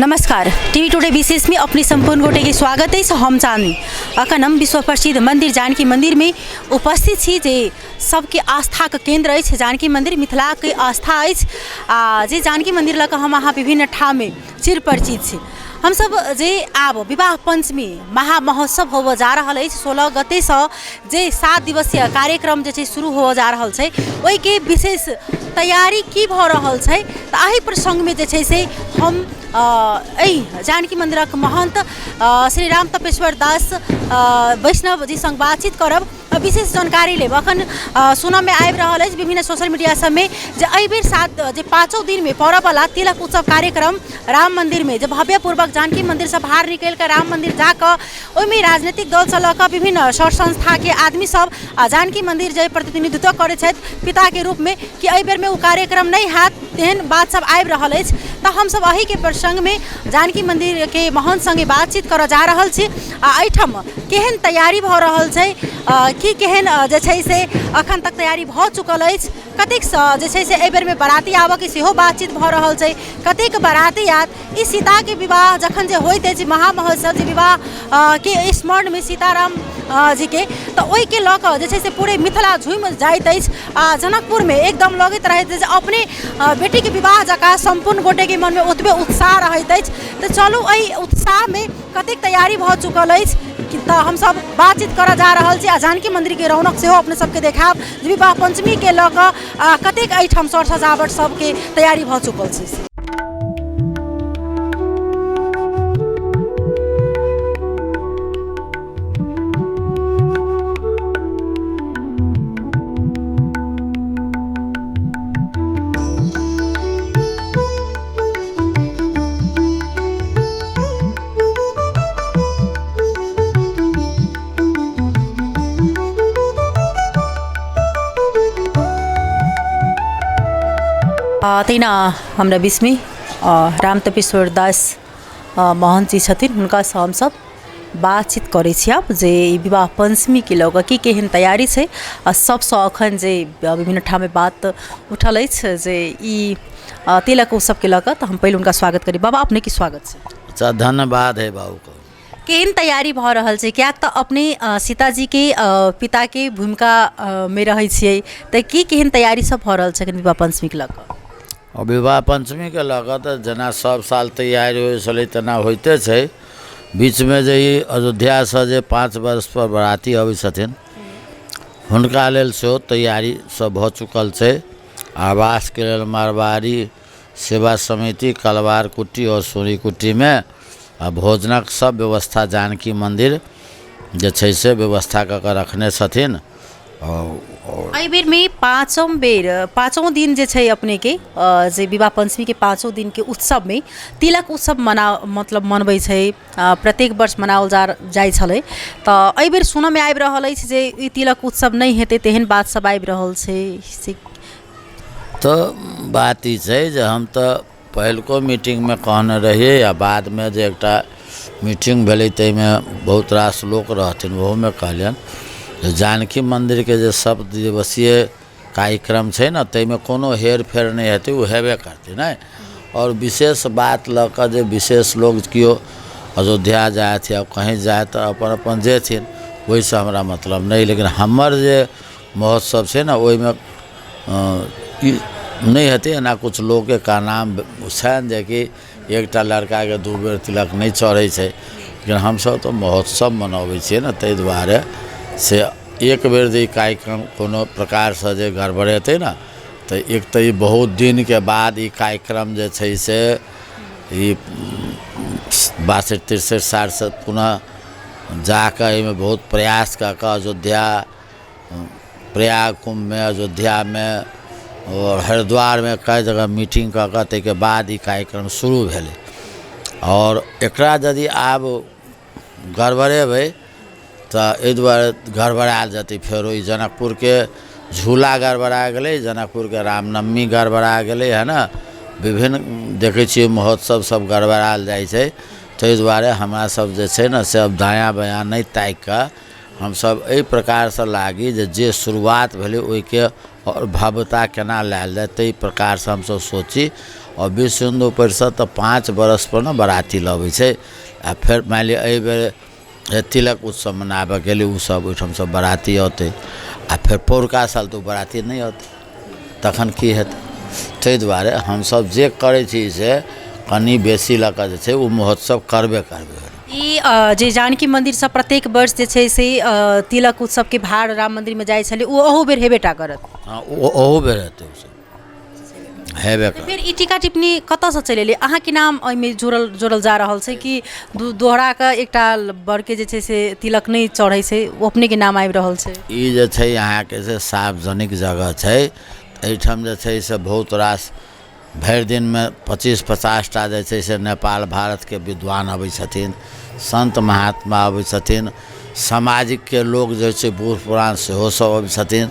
नमस्कार, TV today विशेष में अपनी संपूर्ण गोटे के स्वागत है। हम चांदी अखनम विश्व प्रसिद्ध मंदिर जानकी मंदिर में उपस्थित छी जे सबके आस्था का केंद्र है। जानकी मंदिर मिथिला के आस्था है। जे जानकी मंदिर लग हम अहाँ विभिन्न ठाम में चिर परिचित छी। हम सब जे आब विवाह पंचमी महामहोत्सव हो जा रहा है 16 गते से जे 7 दिवसीय कार्यक्रम जे शुरू हो जा रहा है वही के विशेष तैयारी की भ रहा है। तो आही प्रसंग में जे से हम जानकी मंदिर महंत श्री राम तपेश्वर दास वैष्णव जी संग बातचीत करब विशेष जानकारी लेब। अखन सुन में आबि रहा है विभिन्न सोशल मीडिया सब में जे एहि बेर 5 दिन में पड़े वाला तिलक उत्सव कार्यक्रम राम मंदिर में जब भव्य पूर्वक जानकी मंदिर से बाहर निकल कर राम मंदिर जाकर ओहिमे राजनीतिक दल से लऽ विभिन्न सर संस्था के आदमी सब जानकी मंदिर जे प्रतिनिधित्व करे छथि पिता के रूप में कि एहि बेर में वो कार्यक्रम नहीं हैत तेहन बात सब आबि रहल अछि। तो हम सब अही के प्रसंग में जानकी मंदिर के महंत संगे बातचीत कर जा रहल छी। एहिठाम केहन तैयारी भ रहल छै कि केहन जे छै से अखन तक तैयारी भ चुकल अछि, कतेक जे छै से एहि बेर में बाराती आबऽ के सेहो बातचीत भ रहल छै, कतेक बाराती आयत। ई सीता के विवाह जखन जे होइत अछि महामहोत्सव जे विवाह के स्मरण में सीताराम जी के तो ओहि के लऽ कऽ जे छै से पूरे मिथिला झूमि जाइत अछि। जनकपुर में एकदम लगैत रहैत अछि अपने बेटी के विवाह जकाँ संपूर्ण गोटे के मन में ओतबे उत्साह रहैत अछि। तो चलू एहि उत्साह में कतेक तैयारी भ चुकल अछि तो हम सब बातचीत कर जा रहल छी। जानकी मंदिर के रौनक सेहो अपने सबके देखाब विवाह पंचमी के लऽ कऽ कतेक एहिठाम सर सजावट सबके तैयारी भ चुकल छै। तेना हमरा बीच में राम तपेश्वर दास महंत जी छथिन, हुनका से हम सब बातचीत करे छी। आब जे विवाह पंचमी के लऽ कऽ की केहन तैयारी छै सबसँ अखन जे विभिन्न ठाम में बात उठल अछि जे ई तिलक उत्सव के लऽ कऽ। तो हम पहले उनका स्वागत करी। बाबा अपने की स्वागत छै। अच्छा, धन्यवाद है बाबू को। केहन तैयारी भ रहल छै क्या तो अपने सीताजी के पिता के भूमिका में रहै छियै तो की केहन तैयारी सब भ रहल छै विवाह पंचमी के लऽ कऽ। विवाह पंचमी के लऽ तऽ जेना सब साल तैयारी होइ छलै तेना होइते छै। बीच में जे अयोध्या से जे 5 वर्ष पर बराती अबै छथिन हुनका लेल सेहो तैयारी सब भ चुकल छै। आवास के लेल मारवाड़ी सेवा समिति कलवार कुटी और सोरी कुटी में भोजनक सब व्यवस्था जानकी मंदिर जे छै से व्यवस्था कऽ के रखने छथिन। एहि बेर में 5वां दिन जे छै अपने के जे विवाह पंचमी के 5वां दिन के उत्सव में तिलक उत्सव मनबै छै, प्रत्येक वर्ष मनाओल जाइ छलै। तो एहि बेर सुनऽ में आबि रहल अछि जे ई तिलक उत्सव नहीं हेतै तेहन बात सब आबि रहल छै। तो बात ई छै जे हम तो पहिलको मीटिंग में कहने रहिए या बाद में जे एकटा मीटिंग भेलै ताहिमे बहुत रास लोक रहथिन ओहो में कहलियन जानकी मंदिर के जे 7 दिवसीय कार्यक्रम छै ना ताहिमे कोनो हेर फेर नहीं हेतै, वो हेबे करतै नहीं। और विशेष बात लऽ कऽ जे विशेष लोग किओ अयोध्या जायत या कहीं जाए तो अपन अपन जेथिन ओहिसँ हमरा मतलब नहीं। लेकिन हमर जे महोत्सव छै ना ओहिमे नहीं हेतै। एना कुछ लोग का नाम छनि जे कि एकटा लड़का के 2 बेर तिलक नहीं चढ़ै छै, लेकिन हमसब तो महोत्सव मनबै छियै ना ताहि दुआरे से एक बेर जे कार्यक्रम कोनो प्रकार से जे गड़बड़ेतै ना तो एक तो ई बहुत दिन के बाद ई कार्यक्रम जे छै से ई 62-63 साल से पुनः जाकर एहिमे बहुत प्रयास कऽ कऽ अयोध्या प्रयाग कुंभ में अयोध्या में और हरिद्वार में कई जगह मीटिंग कऽ कऽ ताहिके बाद ई कार्यक्रम शुरू भेलै। और एकरा यदि आब गड़बड़ेबै तो एहि दुआरे गड़बड़ा जेतै। फेरो ई जनकपुर के झूला गड़बड़ा गेलै, जनकपुर के रामनवमी गड़बड़ा गेलै है ना, विभिन्न देखै छियै महोत्सव सब गड़बड़ायल जाइ छै। ताहि दुआरे हमरा सब जे छै ना से अब दायाँ बायाँ नहीं ताकि कऽ हम सब एहि प्रकार से लागी जे शुरुआत भेलै ओहि के और भव्यता केना लायल जाए ताहि प्रकार से हम सब सोची और विश्व हिंदू परिषद तो 5 बरस पर ना बराती लबै छै आ फिर मान लिअ एहि बेर तिलक उत्सव मनाबे के लिए उ सब ओहिठाम सब बराती औते आ फिर पौरका साल तो बराती नहीं औते तखन की हेतै ताहि दुआरे हमसब जे करै छी से कनी बेसी लऽ कऽ जे छै ओ महोत्सव करबे करबे। ई जे जानकी मंदिर से प्रत्येक वर्ष जे छै से तिलक उत्सव के भाड़ राम मंदिर में जाय छलै ओ अहू बेर हेबेटा करत। हाँ ओहो बेर हेतै ओ सब हेबे करत। फिर ई टीका टिप्पणी कतऽ से चलि एलै अहाँके नाम एहिमे जोड़ल जा रहल छै कि दोहरा के एकटा बड़के जे छै से तिलक नहीं चढ़ै छै ओ अपने के नाम आबि रहल छै? ई जे छै अहाँके से सार्वजनिक जगह छै एहिठाम जे छै से बहुत रास भरि दिन में 25-50 टा जे छै से नेपाल भारत के विद्वान अबै छथिन, संत महात्मा अबै छथिन, सामाजिक के लोग जे छै बूढ़ पुरान सेहो सब अबै छथिन।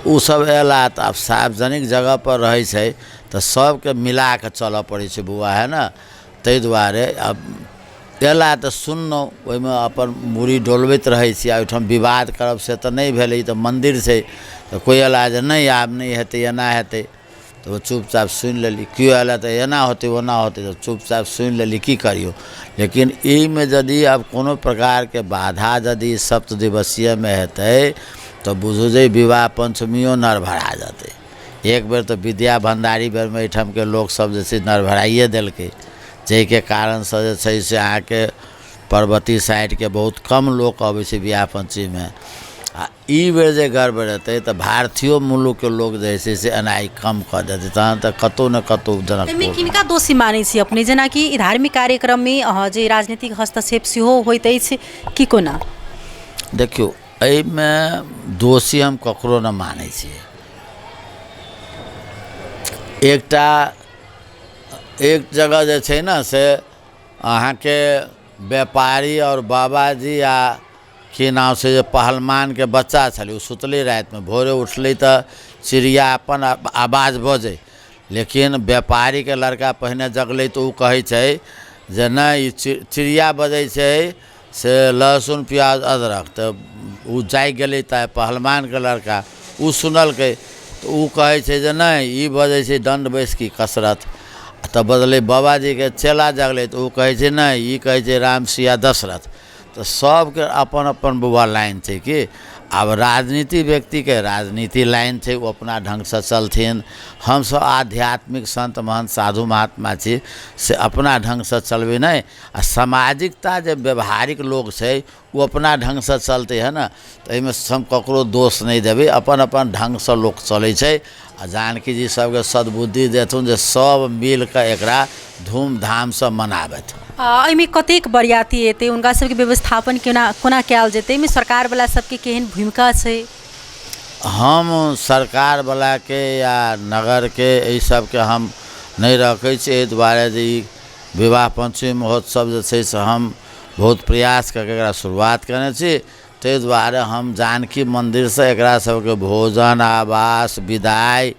उ सब अयला तऽ आब सार्वजनिक जगह पर रहै छै तऽ सबके मिला के चलऽ पड़ै छै बौआ है ना। ताहि दुआरे अब अयला तऽ सुनलहुँ ओहिमे अपन मूड़ी डोलबैत रहै छी आ ओहिठाम विवाद करब से तऽ नहीं भेलै तऽ मंदिर छै तऽ कोई अयला जे नहीं आब नहीं हेतै एना हेतै तो वो चुपचाप सुनि लेली, क्यों अयला तो एना होते ओना होते तो चुपचाप सुनि लेली की करियो। लेकिन ई में यदि अब कोनो प्रकार के बाधा यदि सप्तदिवसीय में हेतै तो बुझू जे विवाह पंचमियो नरभरा जेतै। एक बेर तो विद्या भंडारी बेर में एहिठाम के लोग सब जे छै नरभराइए देलकै जाहिके कारण से जे छै से अहाँके पर्वती साइड के बहुत कम लोग अबै छै विवाह पंचमी में। आ ई बेर जे गड़बड़ हेतै तऽ भारतीय मुल्क के लोग जे छै से एनाइ कम कऽ देतै तहन तऽ कतौ न कतौ जनकपुर। किनका दोषी मानै छी अपने जेनाकि धार्मिक कार्यक्रम में जे राजनीतिक हस्तक्षेप सेहो होइत अछि कि कोना? देखियो एहिमे दोषी हम ककरो न मानै छियै। एक जगह जे छै ना से अहाँके व्यापारी और बाबाजी आ की नाम से जे पहलवान के बच्चा छलै ओ सुतलै राति में भोरे उठलै तऽ चिड़िया अपन आवाज बजै लेकिन व्यापारी के लड़का पहिने जगलै तऽ ओ कहै छै जे नहीं चिड़िया बजै छै से लहसुन प्याज अदरक तऽ ओ जागि गेलै तऽ पहलवान के लड़का ओ सुनलकै तऽ ओ कहै छै जे नहीं ई बजै छै दंड बैसकी कसरत तऽ बदलै बाबाजी के चेला जगलै तऽ ओ कहै छै नहीं ई कहै छै राम सिया दशरथ। तो सबके अपन अपन बउआ लाइन छै कि आब राजनीति व्यक्ति के राजनीति लाइन छै वो अपना ढंग से चलथिन। हम सब आध्यात्मिक संत महंत साधु महात्मा छी से अपना ढंग से चलबे नहीं आ सामाजिकता जे व्यवहारिक लोग छै वो अपना ढंग से चलते है ना तो एहिमे हम ककरो दोष नहीं देबै अपन अपन ढंग से लोग चलै छै। आ जानकी जी सबके सद्बुद्धि देथुन जे सब मिल के एकरा धूमधाम से मनाबथि। एहिमे कतेक बरियाती एतै हुनका सबके व्यवस्थापन कोना कयल जेतै एहिमे सरकार वाला सबके केहन भूमिका छै? हम सरकार वाला के या नगर के एहि सब के हम नहीं रखै छी एहि दुआरे जे ई विवाह पंचमी महोत्सव जे छै से हम बहुत प्रयास करके एकरा शुरुआत केने छी। ताहि दुआरे हम जानकी मंदिर से एकरा सबके भोजन आवास विदाई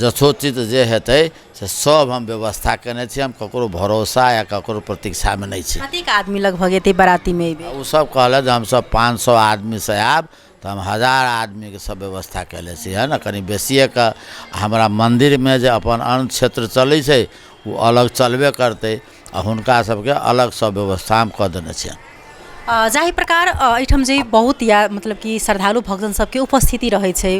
यथोचित जे हेतै से सब हम व्यवस्था केने छी। हम ककरो भरोसा या ककरो प्रतीक्षा में नहीं छी। कतेक आदमी लगभग एतै बराती में? उ सब कहले जे हम सब 500 आदमी से आब तो हम 1000 आदमी के सब व्यवस्था कैले छी है ना। कनी बेसिए का हमारा मंदिर में जे अपन अन्न क्षेत्र चलै छै वो अलग चलबे करते आ हुनका सबके अलग सब व्यवस्था हम कऽ देने छियनि। जाहि प्रकार एहिठाम जे बहुत या मतलब कि श्रद्धालु भक्तजन सबके उपस्थिति रहै छै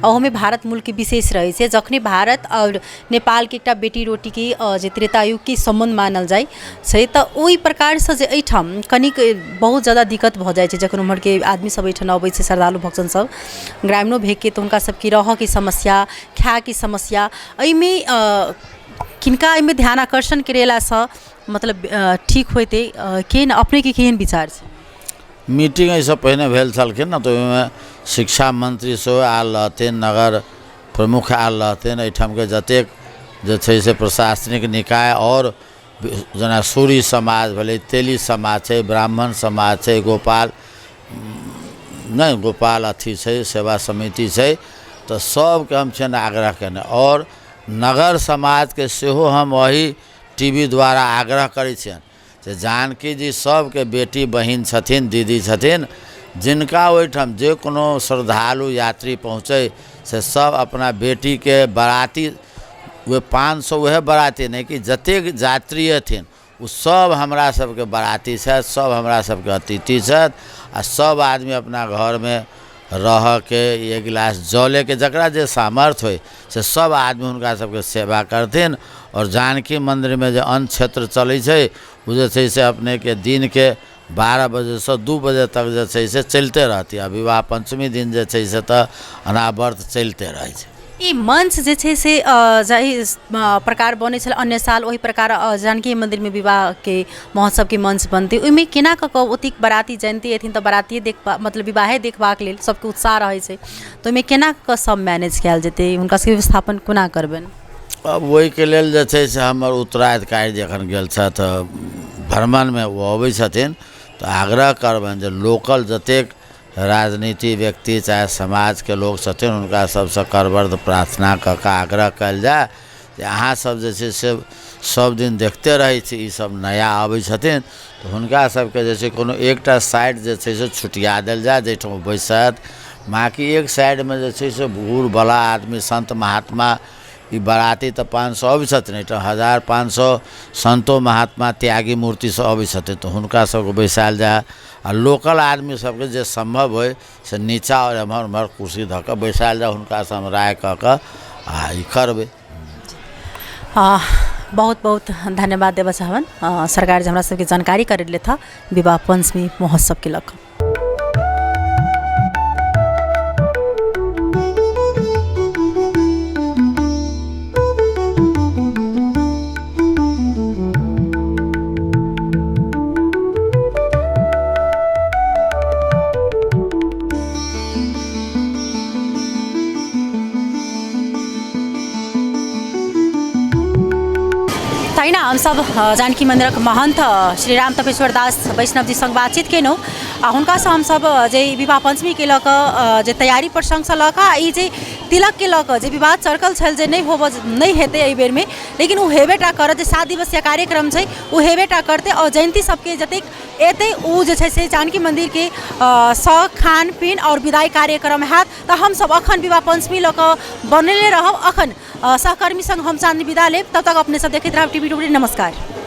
ओहोमे भारत मूल के विशेष रहै छै। जखने भारत और नेपाल के एकटा बेटी रोटी के जे त्रेतायुग के संबंध मानल जाइ छै तऽ ओहि प्रकार से जे एहिठाम कनिक बहुत ज़्यादा दिक्कत भऽ जाइ छै जखन उम्हर के आदमी सब एहिठाम अबै छै श्रद्धालु भक्तजन सब ग्रामीणो भेग के तऽ हुनका सबके रहऽ के समस्या खाए के समस्या एहिमे किनका एहिमे ध्यान आकर्षण करेलासँ मतलब ठीक होइतै केहन अपने के केहन विचार छै? मीटिंग एहिसँ पहिने भेल छलखिन न तऽ ओहिमे शिक्षा मंत्री सेहो आयल रहथिन, नगर प्रमुख आयल रहथिन, एहिठाम के जतेक जे छै से प्रशासनिक निकाय और जेना सूरी समाज भेलै, तेली समाज छै, ब्राह्मण समाज छै, गोपाल अथी छै सेवा समिति छै तऽ सबके हम छियनि आग्रह केने और नगर समाज के सेहो हम वही टीवी द्वारा आग्रह करै छियनि जे जानकी जी सबके बेटी बहिन छथिन, दीदी छथिन, जिनका ओहिठाम जे कोनो श्रद्धालु यात्री पहुँचे से सब अपना बेटी के बाराती वे 500 वह बराती नहीं कि जतेक यात्री हथिन उ सब हमरा सबके बराती छथि, सब हमरा सबके अतिथि छथि आ सब आदमी अपना घर में रह के एक गिलास जले के जकरा जे सामर्थ्य होय से सब आदमी हुनका सबके सेवा करथिन। और जानकी मंदिर में जो अन्न क्षेत्र चलै छै उ जे छै से अपने के दिन के 12 बजे से 2 बजे तक जे छै से चलते रहती। आ विवाह पंचमी दिन जे छै से तऽ अनावर्त चलते रहै छै। ई मंच जे छै से जाहि प्रकार बने छल अन्य साल वही प्रकार जानकी मंदिर में विवाह के महोत्सव के मंच बनते ओहिमे केना कऽ ओतिक बराती जयंती एथिन तऽ बराती मतलब विवाहे देखबाक लेल सबके उत्साह रहै छै तऽ ओहिमे केना कऽ सब मैनेज कयल जेतै, हुनका सबके व्यवस्थापन कोना करबनि? अब वही के लेल जे छै से हमर उत्तराधिकारी जखन गेल छथि भ्रमण में वो अबै छथिन तऽ आग्रह करबनि जे लोकल जतेक राजनीति व्यक्ति चाहे समाज के लोग छथिन हुनका सबसे करबर्द प्रार्थना कऽ कऽ आग्रह कयल जाय जे अहाँ सब जे छै से सब दिन देखते रहै छी ई सब नया अबै छथिन तऽ हुनका सबके जे छै कोनो एकटा साइड जे छै से छुटिया देल जाय जाहिठाम बैसत। बाकी एक साइड में जे छै से बूढ़ बला आदमी संत महात्मा ई बराती तऽ 500 अबै छथिन, एहिठाम 1500 संतो महात्मा त्यागी मूर्ति सब अबै छथिन तऽ हुनका सबके बैसायल जाय आ लोकल आदमी सबके जे संभव होय से नीचा और एम्हर उम्हर कुर्सी धऽ कऽ बैसायल जाय, हुनका से हम राय कऽ कऽ आ ई करबै। बहुत बहुत धन्यवाद देबऽ चाहबन सरकार जे हमरा सबके जानकारी करे ले था विवाह पंचमी महोत्सव के लऽ कऽ। तहिना हम सब जानकी मंदिरक महंत श्री राम तपेश्वर दास वैष्णव जी संग बातचीत केलहुँ आ हुनका से हम सब जे विवाह पंचमी के लऽ कऽ जे तैयारी प्रसंग से लऽ कऽ ई जे तिलक के लऽ कऽ जे विवाद चरकल छल जे नहीं हेतै एहि बेर में लेकिन वो हेबेटा करत जे 7 दिवसीय कार्यक्रम छै वो हेबेटा करते और जयंती सबके जतेक एतै उ जे छै से जानकी मंदिर के खान पीन और विदाई कार्यक्रम हैत तऽ हम सब अखन विवाह पंचमी लऽ कऽ बनले रहब। अखन सहकर्मी संग हम चांदनी विदा लेब, तब तक अपने सब देखैत रहब टीवी टुकड़ी। नमस्कार।